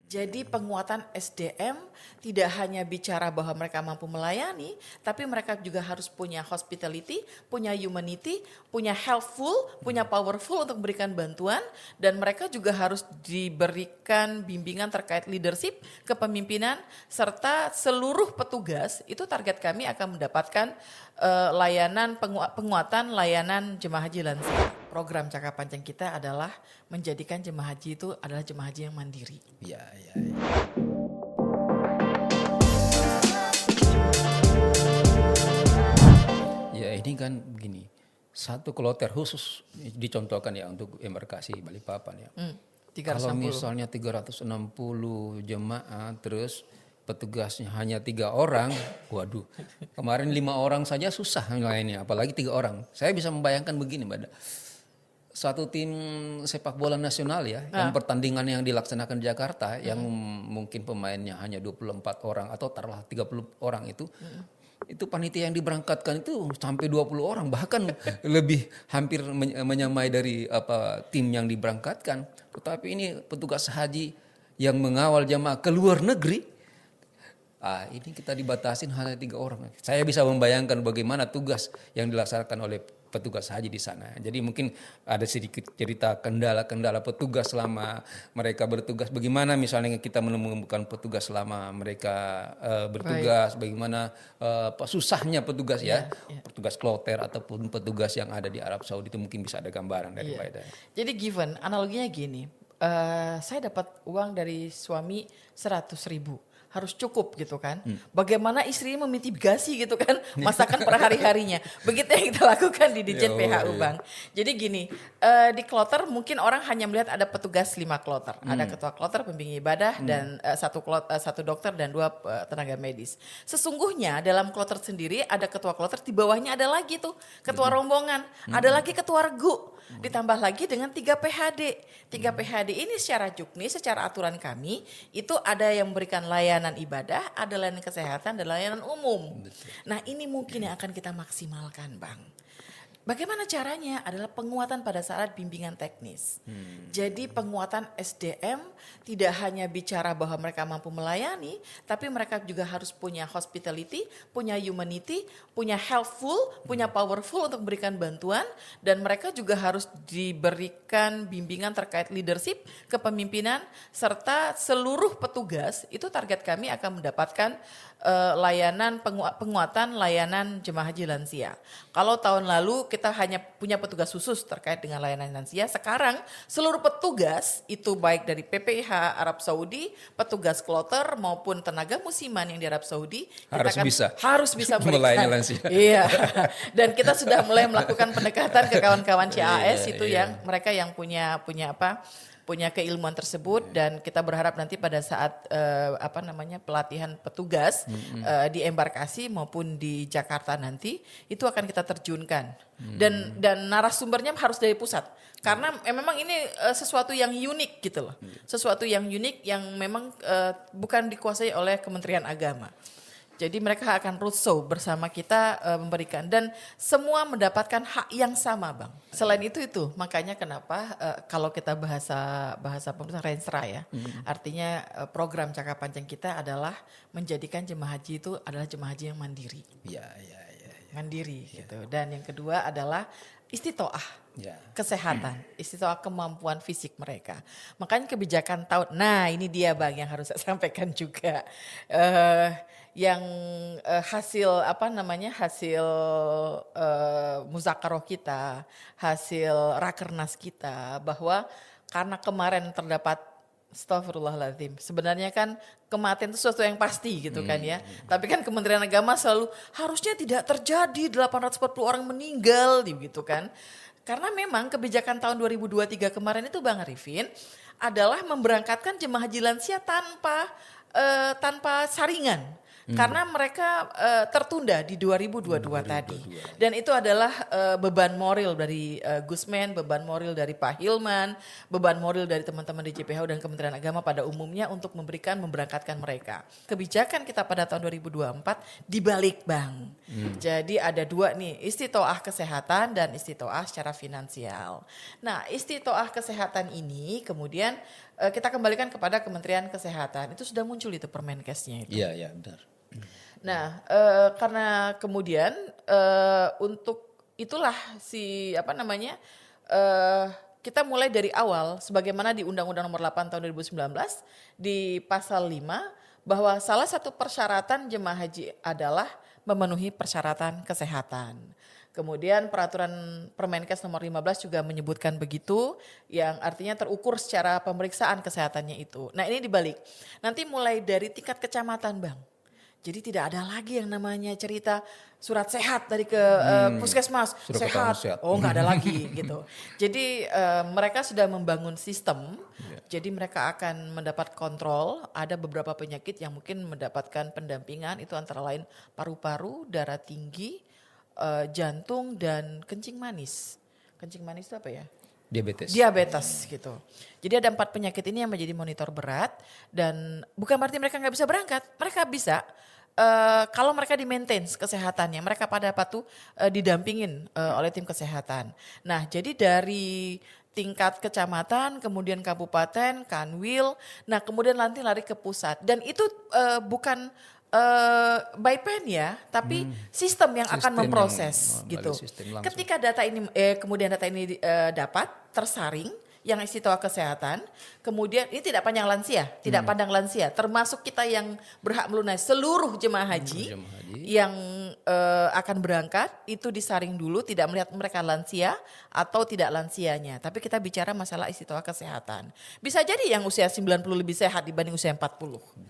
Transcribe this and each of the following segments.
Jadi penguatan SDM tidak hanya bicara bahwa mereka mampu melayani, tapi mereka juga harus punya hospitality, punya humanity, punya helpful, punya powerful untuk memberikan bantuan, dan mereka juga harus diberikan bimbingan terkait leadership, kepemimpinan, serta seluruh petugas itu target kami akan mendapatkan layanan penguatan layanan jemaah haji lansia. Program Cakra Panjang kita adalah menjadikan jemaah haji itu adalah jemaah haji yang mandiri. Ya, ya, ya. Ya ini kan begini, satu kloter khusus dicontohkan ya untuk embarkasi Balikpapan ya. 360. Kalau misalnya 360 jemaah terus petugasnya hanya 3 orang, waduh, kemarin 5 orang saja susah melayani, apalagi 3 orang. Saya bisa membayangkan begini, Mbak. Satu tim sepak bola nasional ya, yang pertandingan yang dilaksanakan di Jakarta, yang mungkin pemainnya hanya 24 orang atau taruhlah 30 orang itu panitia yang diberangkatkan itu sampai 20 orang, bahkan lebih hampir menyamai dari tim yang diberangkatkan. Tetapi ini petugas haji yang mengawal jamaah ke luar negeri, ini kita dibatasin hanya 3 orang. Saya bisa membayangkan bagaimana tugas yang dilaksanakan oleh petugas haji di sana. Jadi mungkin ada sedikit cerita kendala-kendala petugas selama mereka bertugas. Bagaimana misalnya kita menemukan petugas selama mereka bertugas, bagaimana susahnya petugas ya, petugas kloter ataupun petugas yang ada di Arab Saudi itu mungkin bisa ada gambaran dari Pak Eda. Jadi given, analoginya gini, saya dapat uang dari suami 100.000. Harus cukup gitu kan. Bagaimana istrinya memitigasi gitu kan masakan per hari-harinya. Begitu yang kita lakukan di Ditjen PHU Bang. Jadi gini, di kloter mungkin orang hanya melihat ada petugas 5 kloter. Ada ketua kloter, pembimbing ibadah, dan satu dokter dan 2 tenaga medis. Sesungguhnya dalam kloter sendiri ada ketua kloter, di bawahnya ada lagi tuh ketua rombongan, ada lagi ketua regu. Ditambah lagi dengan 3 PHD. 3 PHD ini secara juknis, secara aturan kami, itu ada yang memberikan layanan ibadah, ada layanan kesehatan, dan layanan umum. Nah ini mungkin yang akan kita maksimalkan Bang. Bagaimana caranya? Adalah penguatan pada saat bimbingan teknis. Jadi penguatan SDM tidak hanya bicara bahwa mereka mampu melayani, tapi mereka juga harus punya hospitality, punya humanity, punya helpful, punya powerful untuk memberikan bantuan, dan mereka juga harus diberikan bimbingan terkait leadership, kepemimpinan, serta seluruh petugas itu target kami akan mendapatkan layanan penguatan layanan jemaah haji lansia. Kalau tahun lalu kita hanya punya petugas khusus terkait dengan layanan lansia, sekarang seluruh petugas itu baik dari PPIH Arab Saudi, petugas kloter maupun tenaga musiman yang di Arab Saudi harus bisa melayani lansia. Iya. Dan kita sudah mulai melakukan pendekatan ke kawan-kawan CAS itu yang mereka yang punya keilmuan tersebut, dan kita berharap nanti pada saat pelatihan petugas di embarkasi maupun di Jakarta nanti itu akan kita terjunkan, dan narasumbernya harus dari pusat karena memang ini sesuatu yang unik gitu loh, sesuatu yang unik yang memang bukan dikuasai oleh Kementerian Agama. Jadi mereka akan roadshow bersama kita memberikan, dan semua mendapatkan hak yang sama Bang. Selain itu makanya kenapa kalau kita bahasa pemerintah Renstra ya, artinya program Cakra Panjang kita adalah menjadikan jemaah haji itu adalah jemaah haji yang mandiri. Ya. Mandiri gitu. Dan yang kedua adalah istitoah. Kesehatan, istitoah kemampuan fisik mereka. Makanya kebijakan tahun, nah ini dia Bang yang harus saya sampaikan juga. Yang hasil muzakaroh kita, hasil rakernas kita, bahwa karena kemarin terdapat Astagfirullahaladzim. Sebenarnya kan kematian itu sesuatu yang pasti gitu kan ya. Tapi kan Kementerian Agama selalu harusnya tidak terjadi 840 orang meninggal gitu kan. Karena memang kebijakan tahun 2023 kemarin itu Bang Arifin adalah memberangkatkan jemaah haji lansia tanpa saringan. Karena mereka tertunda di 2022 tadi. Dan itu adalah beban moral dari Gusmen, beban moral dari Pak Hilman, beban moral dari teman-teman di JPH dan Kementerian Agama pada umumnya untuk memberangkatkan mereka. Kebijakan kita pada tahun 2024 dibalik Bang. Jadi ada 2 nih, istitoah kesehatan dan istitoah secara finansial. Nah istitoah kesehatan ini kemudian kita kembalikan kepada Kementerian Kesehatan. Itu sudah muncul itu Permenkesnya itu. Iya, benar. Nah, karena kemudian untuk itulah kita mulai dari awal sebagaimana di Undang-Undang Nomor 8 Tahun 2019 di pasal 5 bahwa salah satu persyaratan jemaah haji adalah memenuhi persyaratan kesehatan. Kemudian peraturan Permenkes nomor 15 juga menyebutkan begitu, yang artinya terukur secara pemeriksaan kesehatannya itu. Nah ini dibalik, nanti mulai dari tingkat kecamatan Bang. Jadi tidak ada lagi yang namanya cerita surat sehat dari ke puskesmas, sehat, oh nggak ada lagi gitu. Jadi mereka sudah membangun sistem, jadi mereka akan mendapat kontrol, ada beberapa penyakit yang mungkin mendapatkan pendampingan, itu antara lain paru-paru, darah tinggi, jantung dan kencing manis. Kencing manis itu apa ya? Diabetes gitu. Jadi ada 4 penyakit ini yang menjadi monitor berat dan bukan berarti mereka nggak bisa berangkat. Mereka bisa kalau mereka di-maintain kesehatannya, mereka pada patuh didampingin oleh tim kesehatan. Nah jadi dari tingkat kecamatan, kemudian kabupaten, kanwil, nah kemudian nanti lari ke pusat. Dan itu bukan by pen ya, tapi sistem yang akan memproses gitu. Ketika data ini kemudian data ini dapat tersaring yang istimewa kesehatan, kemudian ini tidak pandang lansia, tidak pandang lansia, termasuk kita yang berhak melunasi seluruh jemaah haji yang akan berangkat itu disaring dulu, tidak melihat mereka lansia atau tidak lansianya, tapi kita bicara masalah istimewa kesehatan. Bisa jadi yang usia 90 lebih sehat dibanding usia 40.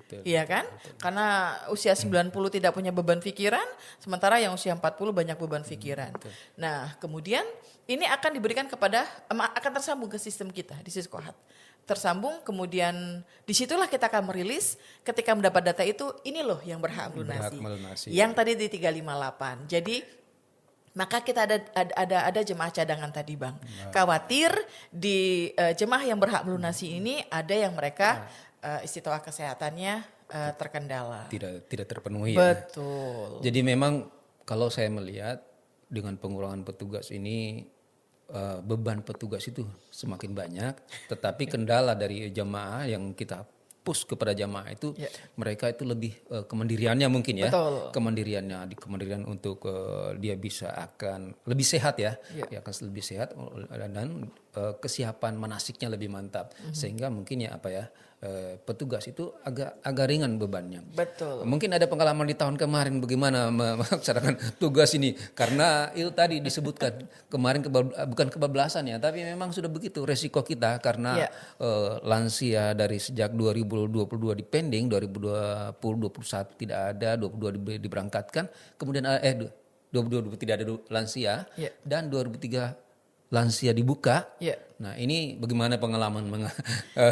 Betul, iya kan? Betul. Karena usia 90 tidak punya beban pikiran, sementara yang usia 40 banyak beban pikiran. Betul. Nah, kemudian ini akan diberikan akan tersambung ke sistem kita di Siskohat. Tersambung, kemudian disitulah kita akan merilis ketika mendapat data itu, ini loh yang berhak melunasi. Yang tadi di 358. Jadi maka kita ada jemaah cadangan tadi Bang. Khawatir di jemaah yang berhak melunasi ini ada yang mereka istimewa kesehatannya terkendala. Tidak terpenuhi. Betul. Ya. Jadi memang kalau saya melihat dengan pengurangan petugas ini beban petugas itu semakin banyak, tetapi kendala dari jamaah yang kita push kepada jamaah itu mereka itu lebih kemandiriannya mungkin ya. Betul. Kemandirian untuk dia bisa akan lebih sehat ya. Dia akan lebih sehat dan kesiapan manasiknya lebih mantap sehingga mungkin petugas itu agak ringan bebannya. Betul. Mungkin ada pengalaman di tahun kemarin bagaimana melaksanakan tugas ini karena itu tadi disebutkan kemarin bukan kebablasan ya, tapi memang sudah begitu resiko kita karena lansia dari sejak 2022 dipending, 2020 21 tidak ada, 22 diberangkatkan, kemudian 2022 tidak ada lansia dan 2003 lansia dibuka. Nah ini bagaimana pengalaman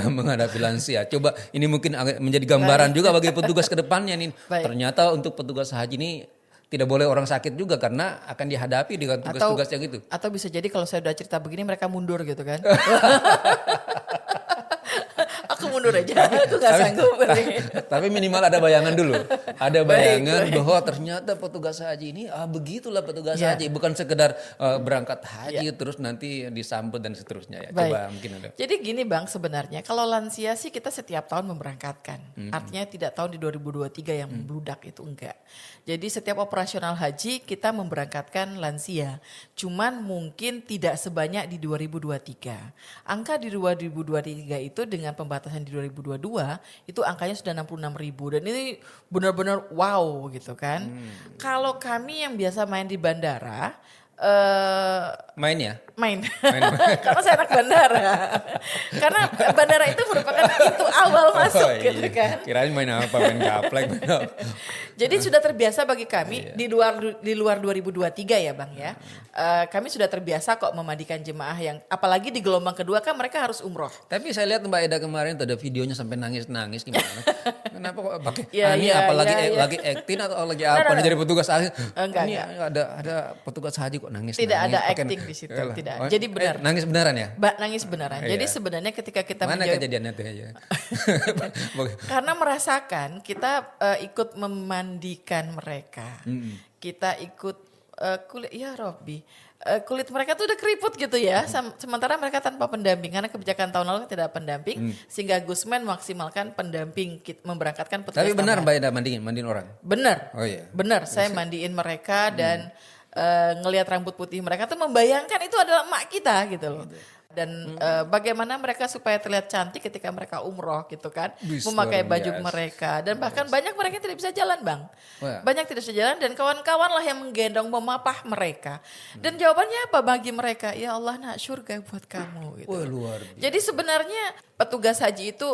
menghadapi lansia? Coba ini mungkin menjadi gambaran juga bagi petugas ke depannya nih. Ternyata untuk petugas haji ini tidak boleh orang sakit juga karena akan dihadapi dengan tugas-tugas yang itu. Atau bisa jadi kalau saya udah cerita begini mereka mundur gitu kan. Aku mundur aja, aku gak sanggup. Tapi minimal ada bayangan dulu. Ada bayangan bahwa ternyata petugas haji ini begitulah petugas haji. Bukan sekedar berangkat haji terus nanti disambut dan seterusnya ya. Coba mungkin ada. Jadi gini Bang sebenarnya kalau lansia sih kita setiap tahun memberangkatkan. Artinya tidak tahun di 2023 yang membludak itu enggak. Jadi setiap operasional haji kita memberangkatkan lansia. Cuman mungkin tidak sebanyak di 2023. Angka di 2023 itu dengan pembatasan di 2022 itu angkanya sudah 66.000 dan ini benar-benar wow gitu kan. Kalau kami yang biasa main di bandara main. Karena saya anak bandara. Karena bandara itu merupakan pintu awal masuk gitu kan. Kirain main apa, main gaplek. Jadi sudah terbiasa bagi kami di luar 2023 ya Bang ya. Kami sudah terbiasa kok memandikan jemaah yang apalagi di gelombang kedua kan mereka harus umroh. Tapi saya lihat Mbak Eda kemarin ada videonya sampai nangis gimana? Kenapa kok pakai lagi acting atau lagi apa nih jadi petugas haji? Ini ada petugas haji kok nangis. Tidak ada acting di situ, tidak. Jadi benar. Nangis beneran ya? Nangis beneran. Jadi sebenarnya ketika kita mana kejadiannya tuh aja? Karena merasakan kita ikut memandikan mereka. Kita ikut kulit ya Robby. Kulit mereka tuh udah keriput gitu ya, sementara mereka tanpa pendamping karena kebijakan tahun lalu tidak ada pendamping, sehingga Gusmen maksimalkan pendamping memberangkatkan petugas. Tapi benar tambahan. Mbak Ida mandiin orang? Benar, Oh iya. benar. Saya mandiin mereka dan ngelihat rambut putih mereka tuh membayangkan itu adalah emak kita gitu loh. Dan bagaimana mereka supaya terlihat cantik ketika mereka umroh gitu kan, memakai baju mereka dan bahkan banyak mereka yang tidak bisa jalan bang, banyak tidak bisa jalan dan kawan-kawan lah yang menggendong memapah mereka dan jawabannya apa bagi mereka? Ya Allah nak surga buat kamu gitu. Wah, luar biasa. Jadi sebenarnya petugas haji itu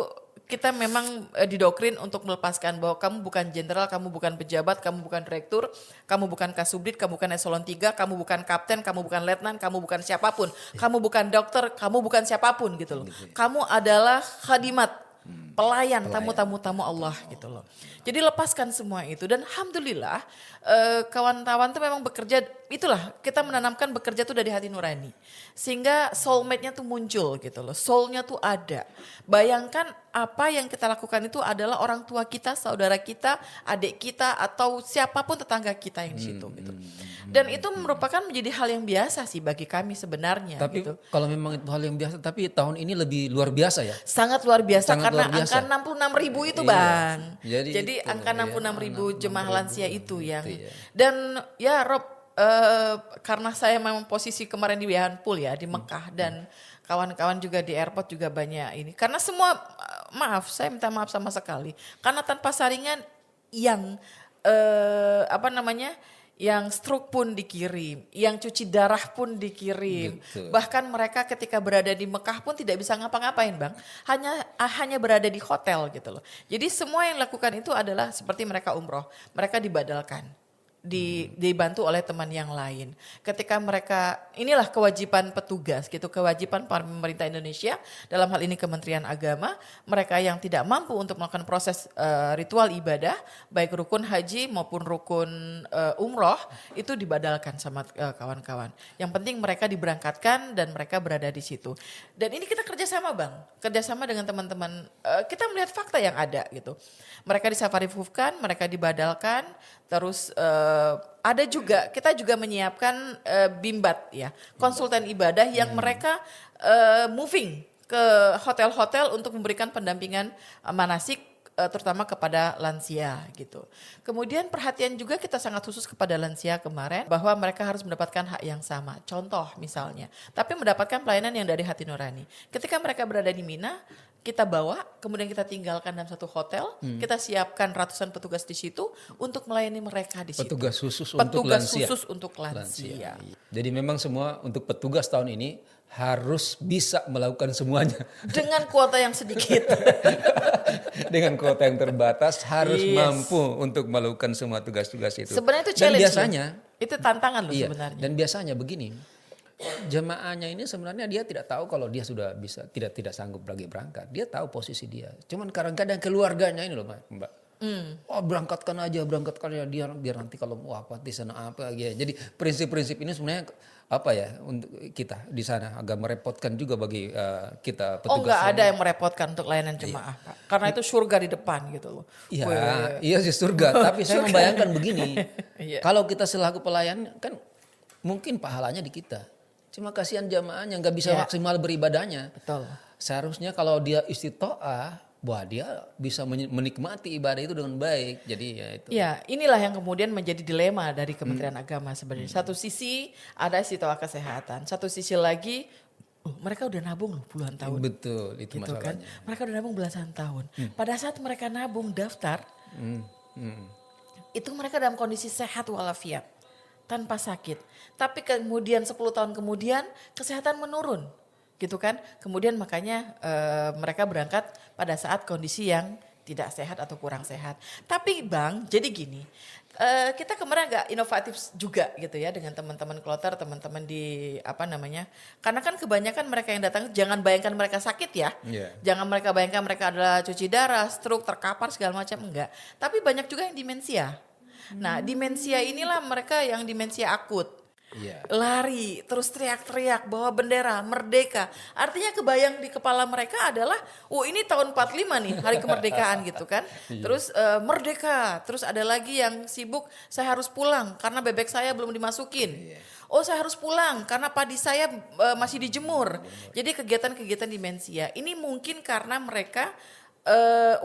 kita memang didoktrin untuk melepaskan bahwa kamu bukan jenderal, kamu bukan pejabat, kamu bukan direktur, kamu bukan kasubdit, kamu bukan eselon 3, kamu bukan kapten, kamu bukan letnan, kamu bukan siapapun. Kamu bukan dokter, kamu bukan siapapun gitu loh. Kamu adalah khadimat, pelayan, tamu-tamu Allah gitu loh. Jadi lepaskan semua itu dan alhamdulillah kawan-kawan tuh memang bekerja, itulah kita menanamkan bekerja tuh dari hati nurani. Sehingga soulmate-nya tuh muncul gitu loh, soul-nya tuh ada. Bayangkan apa yang kita lakukan itu adalah orang tua kita, saudara kita, adik kita atau siapapun tetangga kita yang di situ gitu. Dan itu merupakan menjadi hal yang biasa sih bagi kami sebenarnya. Tapi gitu. kalau memang itu hal yang biasa, tapi tahun ini lebih luar biasa ya? Sangat luar biasa Sangat karena luar biasa. angka 66.000 itu Iya. bang. Jadi itu, angka 66.000 ya, jemaah 66.000 lansia itu yang. ya. Dan ya Rob, karena saya memang posisi kemarin di Wihanpul ya di Mekah dan kawan-kawan juga di airport juga banyak ini. Karena semua maaf, saya minta maaf sama sekali. Karena tanpa saringan yang yang stroke pun dikirim, yang cuci darah pun dikirim. Betul. Bahkan mereka ketika berada di Mekah pun tidak bisa ngapa-ngapain bang, hanya berada di hotel gitu loh. Jadi semua yang lakukan itu adalah seperti mereka umroh, mereka dibadalkan. Dibantu oleh teman yang lain. Ketika mereka, inilah kewajiban petugas gitu, kewajiban pemerintah Indonesia dalam hal ini Kementerian Agama, mereka yang tidak mampu untuk melakukan proses ritual ibadah, baik rukun haji maupun rukun umroh, itu dibadalkan sama kawan-kawan. Yang penting mereka diberangkatkan dan mereka berada di situ. Dan ini kita kerjasama bang, kerjasama dengan teman-teman, kita melihat fakta yang ada gitu. Mereka disafarifufkan, mereka dibadalkan, terus ada juga, kita juga menyiapkan bimbat ya, konsultan ibadah yang mereka moving ke hotel-hotel untuk memberikan pendampingan manasik terutama kepada lansia gitu. Kemudian perhatian juga kita sangat khusus kepada lansia kemarin bahwa mereka harus mendapatkan hak yang sama. Contoh misalnya, tapi mendapatkan pelayanan yang dari hati nurani. Ketika mereka berada di Mina, kita bawa, kemudian kita tinggalkan dalam satu hotel, kita siapkan ratusan petugas di situ untuk melayani mereka di situ. Petugas khusus untuk lansia. Jadi memang semua untuk petugas tahun ini harus bisa melakukan semuanya. Dengan kuota yang sedikit. Dengan kuota yang terbatas harus mampu untuk melakukan semua tugas-tugas itu. Sebenarnya itu dan challenge. biasanya itu tantangan loh sebenarnya. Dan biasanya begini, jemaahnya ini sebenarnya dia tidak tahu kalau dia sudah bisa tidak sanggup lagi berangkat. Dia tahu posisi dia. Cuman kadang-kadang keluarganya ini loh Mbak. Oh berangkatkan aja dia biar nanti kalau apa di sana apa ya. Jadi prinsip-prinsip ini sebenarnya apa ya untuk kita di sana agak merepotkan juga bagi kita petugas. Oh nggak ada yang merepotkan untuk layanan jemaah Pak. Karena itu surga di depan gitu loh. Iya sih surga. Tapi saya membayangkan begini, kalau kita selaku pelayan kan mungkin pahalanya di kita. Cuma kasihan jamaahnya nggak bisa maksimal beribadahnya. Betul. Seharusnya kalau dia istitoah, wah dia bisa menikmati ibadah itu dengan baik. Jadi ya itu. Ya inilah yang kemudian menjadi dilema dari Kementerian Agama sebenarnya. Satu sisi ada istitoah kesehatan, satu sisi lagi mereka udah nabung loh puluhan tahun. Betul itu gitu masalahnya. Kan? Mereka udah nabung belasan tahun. Pada saat mereka nabung daftar, itu mereka dalam kondisi sehat walafiat. Tanpa sakit. Tapi kemudian 10 tahun kemudian kesehatan menurun. Gitu kan. Kemudian makanya mereka berangkat pada saat kondisi yang tidak sehat atau kurang sehat. Tapi Bang, jadi gini. Kita kemarin agak inovatif juga gitu ya dengan teman-teman kloter, teman-teman di karena kan kebanyakan mereka yang datang jangan bayangkan mereka sakit ya. Jangan mereka bayangkan mereka adalah cuci darah, stroke, terkapar segala macam, enggak. Tapi banyak juga yang demensia. Nah, demensia inilah mereka yang demensia akut. Iya. Lari, terus teriak-teriak, bawa bendera, merdeka. Artinya kebayang di kepala mereka adalah, oh ini tahun 45 nih, hari kemerdekaan gitu kan. Terus merdeka, terus ada lagi yang sibuk, saya harus pulang karena bebek saya belum dimasukin. Oh saya harus pulang karena padi saya masih dijemur. Jadi kegiatan-kegiatan demensia ini mungkin karena mereka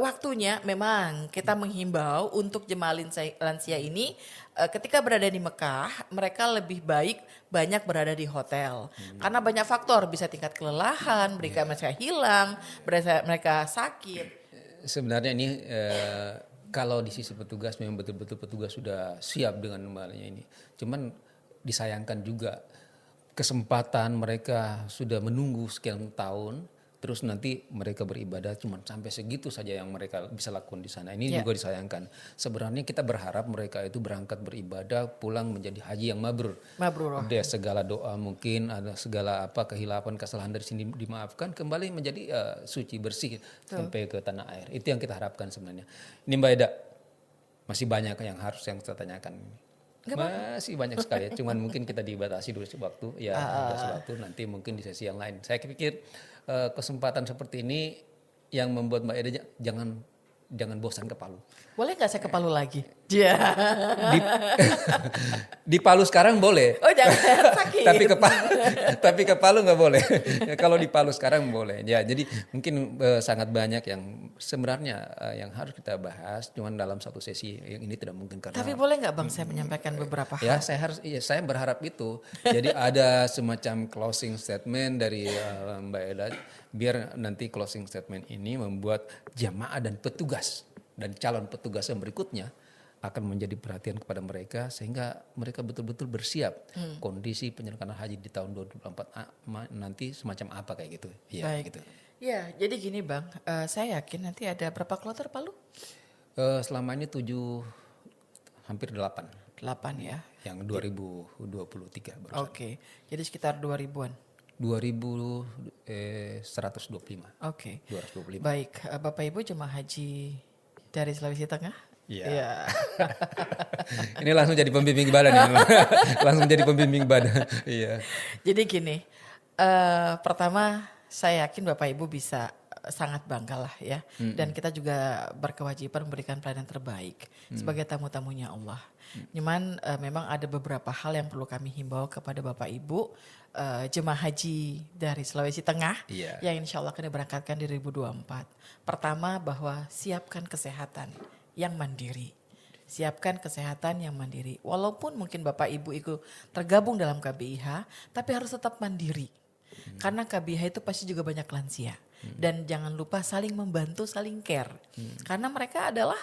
waktunya memang kita menghimbau untuk jemaah lansia ini ketika berada di Mekah mereka lebih baik banyak berada di hotel karena banyak faktor bisa tingkat kelelahan, mereka hilang, mereka sakit. Sebenarnya ini kalau di sisi petugas memang betul-betul petugas sudah siap dengan normalnya ini. Cuman disayangkan juga kesempatan mereka sudah menunggu sekian tahun. Terus nanti mereka beribadah cuma sampai segitu saja yang mereka bisa lakukan di sana. Ini juga disayangkan. Sebenarnya kita berharap mereka itu berangkat beribadah, pulang menjadi haji yang mabrur. Mabrur. Ada segala doa mungkin, ada segala kesalahan, kesalahan dari sini dimaafkan, kembali menjadi suci bersih sampai ke tanah air. Itu yang kita harapkan sebenarnya. Ini Mbak Eda, masih banyak yang harus yang kita tanyakan. Masih banyak sekali, cuman mungkin kita dibatasi durasi waktu, durasi waktu nanti mungkin di sesi yang lain. Saya pikir kesempatan seperti ini yang membuat Mbak Eda jangan bosan ke Palu. Boleh nggak saya ke Palu lagi? Iya. Di Palu sekarang boleh. Oh jangan sakit. tapi ke Palu nggak boleh. Kalau di Palu sekarang boleh. Ya, jadi mungkin sangat banyak yang sebenarnya yang harus kita bahas. Cuman dalam satu sesi yang ini tidak mungkin karena. Tapi boleh nggak Bang saya menyampaikan beberapa hal? Ya, saya berharap itu. Jadi ada semacam closing statement dari Mbak Eda. Biar nanti closing statement ini membuat jamaah dan petugas dan calon petugas yang berikutnya akan menjadi perhatian kepada mereka sehingga mereka betul-betul bersiap kondisi penyelenggaraan haji di tahun 2024 nanti semacam apa kayak gitu. Ya, baik. gitu. Ya, jadi gini Bang, saya yakin nanti ada berapa kloter Palu? Selama ini 7 hampir 8. 8 ya. Yang 2023 barusan. Oke. Jadi sekitar 2000-an. 125. Oke. 225. Baik, Bapak Ibu jemaah haji dari Sulawesi Tengah. Iya. Ini langsung jadi pembimbing badan ya. Langsung jadi pembimbing badan. Iya. Jadi gini, pertama saya yakin Bapak Ibu bisa sangat bangga lah ya. Dan kita juga berkewajiban memberikan pelayanan terbaik sebagai tamu-tamunya Allah. Cuman memang ada beberapa hal yang perlu kami himbau kepada Bapak Ibu jemaah haji dari Sulawesi Tengah yang insya Allah akan diberangkatkan di 2024. Pertama bahwa siapkan kesehatan yang mandiri. Siapkan kesehatan yang mandiri. Walaupun mungkin Bapak Ibu itu tergabung dalam KBIH, tapi harus tetap mandiri. Karena KBIH itu pasti juga banyak lansia. Dan jangan lupa saling membantu, saling care. Karena mereka adalah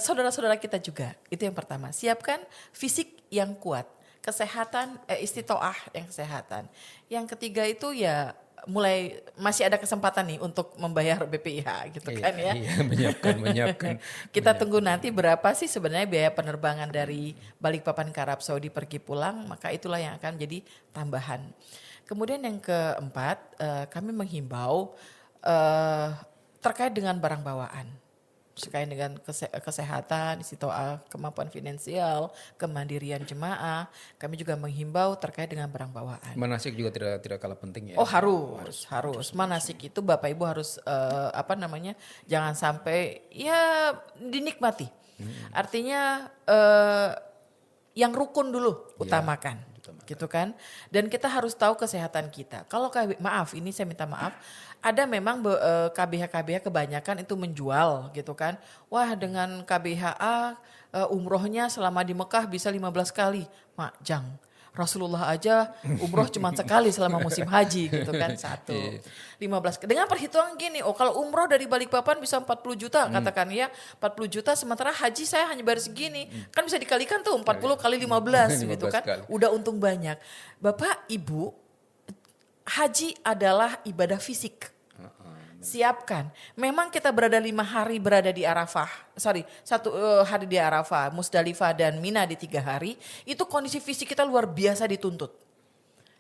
saudara-saudara kita juga. Itu yang pertama. Siapkan fisik yang kuat. Kesehatan, istitoah yang kesehatan. Yang ketiga itu ya mulai masih ada kesempatan nih untuk membayar BPIH gitu kan ya. Iya, menyiapkan. Kita tunggu nanti berapa sih sebenarnya biaya penerbangan dari Balikpapan ke Arab Saudi pergi pulang, maka itulah yang akan jadi tambahan. Kemudian yang keempat, kami menghimbau terkait dengan barang bawaan. Terkait dengan kesehatan, istitoah, kemampuan finansial, kemandirian jemaah. Kami juga menghimbau terkait dengan barang bawaan. Manasik juga tidak kalah penting ya. Oh harus. Manasik itu Bapak Ibu harus jangan sampai ya dinikmati. Artinya yang rukun dulu utamakan. Gitu kan. Dan kita harus tahu kesehatan kita. Kalau ini saya minta maaf, ada memang KBH kebanyakan itu menjual gitu kan. Wah dengan KBHA umrohnya selama di Mekah bisa 15 kali. Jang. Rasulullah aja umroh cuma sekali selama musim haji gitu kan. 15. Dengan perhitungan gini, kalau umroh dari Balikpapan bisa 40 juta katakan ya. 40 juta sementara haji saya hanya bayar segini. Kan bisa dikalikan tuh 40 kali 15 gitu kan. Kali. Udah untung banyak. Bapak, Ibu, haji adalah ibadah fisik. Siapkan. Memang kita berada 5 hari berada di Arafah. 1 hari di Arafah, Musdalifah dan Mina di 3 hari. Itu kondisi fisik kita luar biasa dituntut.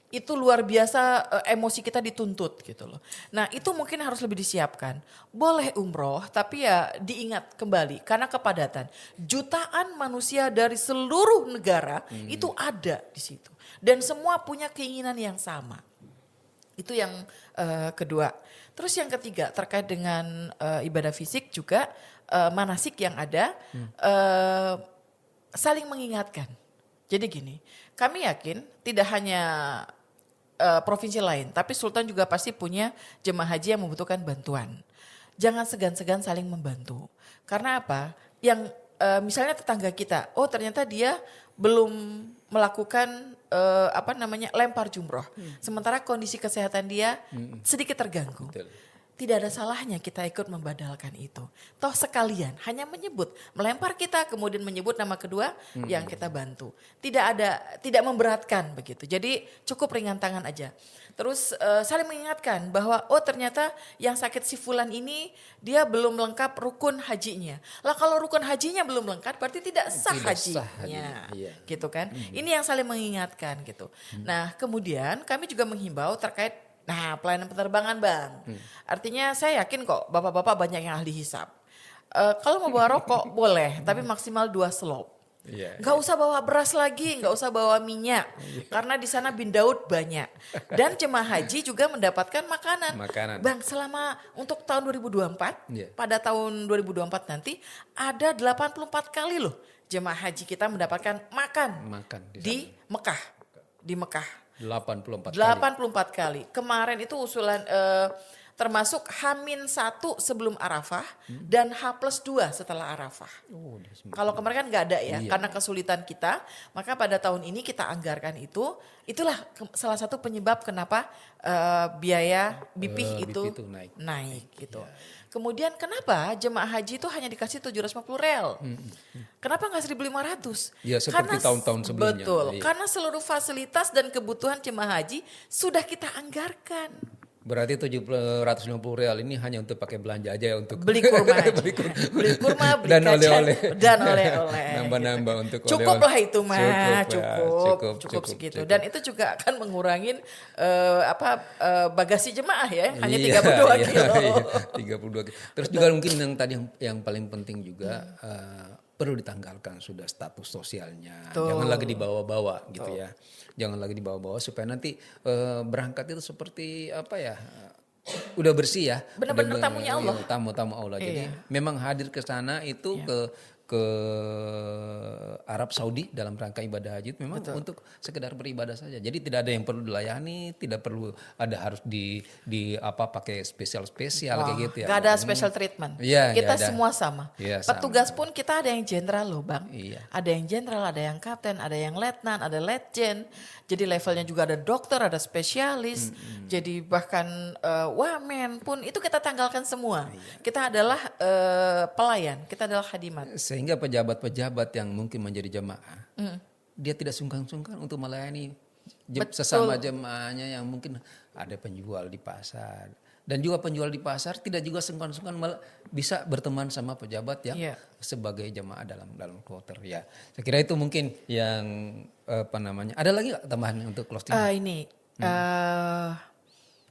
itu luar biasa, emosi kita dituntut gitu loh. Nah itu mungkin harus lebih disiapkan. Boleh umroh tapi ya diingat kembali karena kepadatan. Jutaan manusia dari seluruh negara itu ada di situ. Dan semua punya keinginan yang sama. Itu yang kedua. Terus yang ketiga terkait dengan ibadah fisik juga manasik yang ada saling mengingatkan. Jadi gini, kami yakin tidak hanya provinsi lain, tapi Sultan juga pasti punya jemaah haji yang membutuhkan bantuan. Jangan segan-segan saling membantu. Karena apa? Yang misalnya tetangga kita, oh ternyata dia belum melakukan lempar jumroh. Sementara kondisi kesehatan dia sedikit terganggu. Betul. Tidak ada salahnya kita ikut membadalkan itu. Toh sekalian hanya menyebut, melempar kita kemudian menyebut nama kedua yang kita bantu. Tidak memberatkan begitu. Jadi cukup ringan tangan aja. Terus saling mengingatkan bahwa oh ternyata yang sakit si fulan ini dia belum lengkap rukun hajinya. Lah kalau rukun hajinya belum lengkap berarti tidak sah hajinya. Iya. Gitu kan. Ini yang saling mengingatkan gitu. Nah kemudian kami juga menghimbau terkait pelayanan penerbangan Bang. Artinya saya yakin kok bapak-bapak banyak yang ahli hisap. Kalau mau bawa rokok boleh tapi maksimal 2 slop. Gak usah bawa beras lagi, gak usah bawa minyak. Karena di sana bin Daud banyak. Dan jemaah haji juga mendapatkan makanan. Bang selama untuk tahun 2024, pada tahun 2024 nanti ada 84 kali loh jemaah haji kita mendapatkan makan di Mekah. Di Mekah. 84 kali. Kemarin itu usulan termasuk H-1 sebelum Arafah dan H+2 setelah Arafah. Kalau kemarin kan gak ada ya, karena kesulitan kita. Maka pada tahun ini kita anggarkan itu. Itulah salah satu penyebab kenapa biaya BP itu naik gitu. Kemudian kenapa jemaah haji itu hanya dikasih 750 rel? Kenapa nggak 1.500? Ya seperti tahun-tahun sebelumnya. Betul, karena seluruh fasilitas dan kebutuhan jemaah haji sudah kita anggarkan. Berarti 750 real ini hanya untuk pakai belanja aja ya untuk beli kurma aja. beli kurma, beli dan kacang, oleh-oleh. Dan oleh-oleh. Nambah-nambah untuk cukup oleh-oleh. lah itu mah, cukup segitu. Cukup. Dan itu juga akan mengurangin bagasi jemaah ya, hanya 32 kilo. 32 kilo. Terus juga mungkin yang tadi yang paling penting juga perlu ditanggalkan sudah status sosialnya. Jangan lagi dibawa-bawa gitu ya. Jangan lagi dibawa-bawa supaya nanti berangkat itu seperti udah bersih ya. Benar-benar tamunya Allah. Tamu Allah. Jadi memang hadir ke sana itu ke Arab Saudi dalam rangka ibadah haji memang untuk sekedar beribadah saja. Jadi tidak ada yang perlu dilayani, tidak perlu harus pakai spesial kayak gitu ya. Gak ada special treatment. Kita semua sama. Petugas pun kita ada yang jenderal loh Bang. Ada yang jenderal, ada yang kapten, ada yang letnan, ada letjen. Jadi levelnya juga ada dokter, ada spesialis. Jadi bahkan wamen pun itu kita tanggalkan semua. Kita adalah pelayan, kita adalah khadimat. Sehingga pejabat-pejabat yang mungkin menjadi jemaah, dia tidak sungkan-sungkan untuk melayani sesama jemaahnya yang mungkin ada penjual di pasar. Dan juga penjual di pasar tidak juga sungkan-sungkan bisa berteman sama pejabat yang sebagai jemaah dalam kloter. Ya, saya kira itu mungkin yang Ada lagi nggak tambahan untuk closing?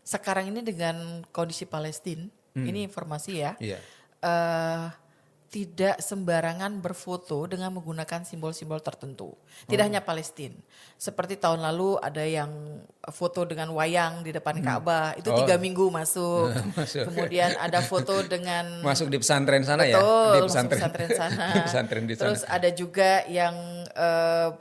Sekarang ini dengan kondisi Palestina, ini informasi ya. Tidak sembarangan berfoto dengan menggunakan simbol-simbol tertentu. Tidak hanya Palestina. Seperti tahun lalu ada yang foto dengan wayang di depan Ka'bah, itu 3 minggu masuk. Kemudian ada foto dengan masuk di pesantren sana betul, ya. Di pesantren sana. Di pesantren di sana. Terus ada juga yang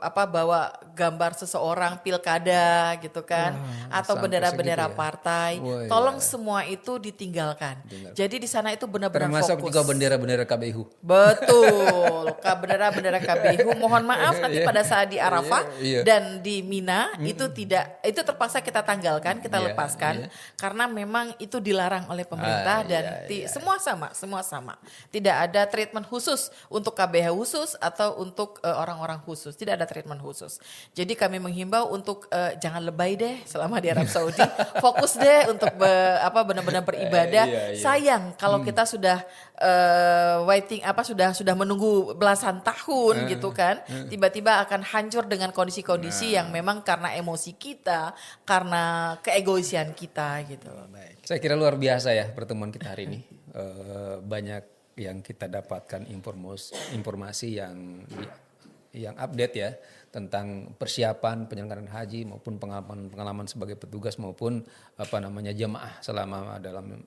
bawa gambar seseorang pilkada gitu kan, atau bendera-bendera partai. Tolong semua itu ditinggalkan. Jadi di sana itu benar-benar fokus. Termasuk juga bendera-bendera KBU. Betul, bendera-bendera KBU. Mohon maaf nanti pada saat di Arafah dan di Mina itu terpaksa kita tanggalkan, kita lepaskan karena memang itu dilarang oleh pemerintah dan semua sama. Tidak ada treatment khusus untuk KBH khusus atau untuk orang-orang khusus. Tidak ada treatment khusus. Jadi kami menghimbau untuk jangan lebay deh selama di Arab Saudi. Fokus deh untuk benar-benar beribadah. Sayang kalau kita sudah waiting sudah menunggu belasan tahun gitu kan, tiba-tiba akan hancur dengan kondisi-kondisi yang memang karena emosi kita, karena keegoisian kita gitu. Saya kira luar biasa ya pertemuan kita hari ini. Banyak yang kita dapatkan informasi yang update ya tentang persiapan penyelenggaraan haji maupun pengalaman sebagai petugas maupun jemaah selama dalam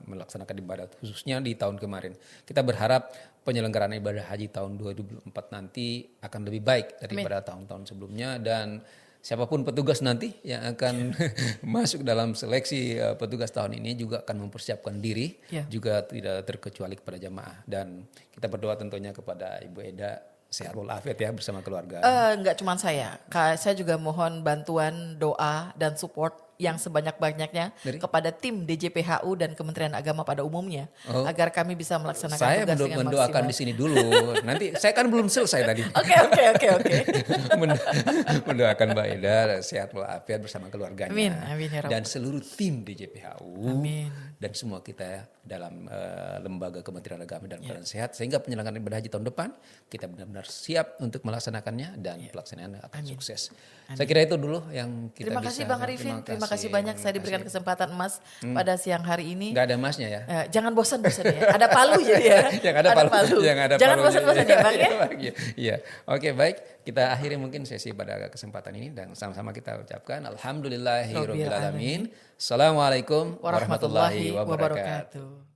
melaksanakan ibadah khususnya di tahun kemarin. Kita berharap penyelenggaraan ibadah haji tahun 2024 nanti akan lebih baik daripada tahun-tahun sebelumnya, dan siapapun petugas nanti yang akan masuk dalam seleksi petugas tahun ini juga akan mempersiapkan diri, juga tidak terkecuali kepada jamaah. Dan kita berdoa tentunya kepada Ibu Eda sehat walafiat ya bersama keluarga. Enggak cuma saya juga mohon bantuan, doa dan support yang sebanyak-banyaknya kepada tim DJPHU dan Kementerian Agama pada umumnya agar kami bisa melaksanakan saya tugas dengan mendoakan maksimal. di sini dulu. Nanti saya kan belum selesai tadi. Oke. Mendoakan Mbak Eda sehat walafiat bersama keluarganya. Amin ya Rabbal. Dan seluruh tim DJPHU. Amin. Dan semua kita dalam lembaga Kementerian Agama dan keadaan sehat sehingga penyelenggaraan ibadah haji tahun depan kita benar-benar siap untuk melaksanakannya dan pelaksanaannya akan sukses. Saya kira itu dulu yang kita Terima bisa. kasih Bang Arifin, terima kasih banyak saya diberikan kesempatan emas pada siang hari ini. Nggak ada emasnya ya. Jangan bosan-bosan ya. Ada palu jadi ya. Yang ada palu. Jangan bosan-bosan ya Bang ya. Iya. Oke, baik. Kita akhiri mungkin sesi pada kesempatan ini dan sama-sama kita ucapkan alhamdulillahirabbil alamin. Assalamualaikum warahmatullahi wabarakatuh.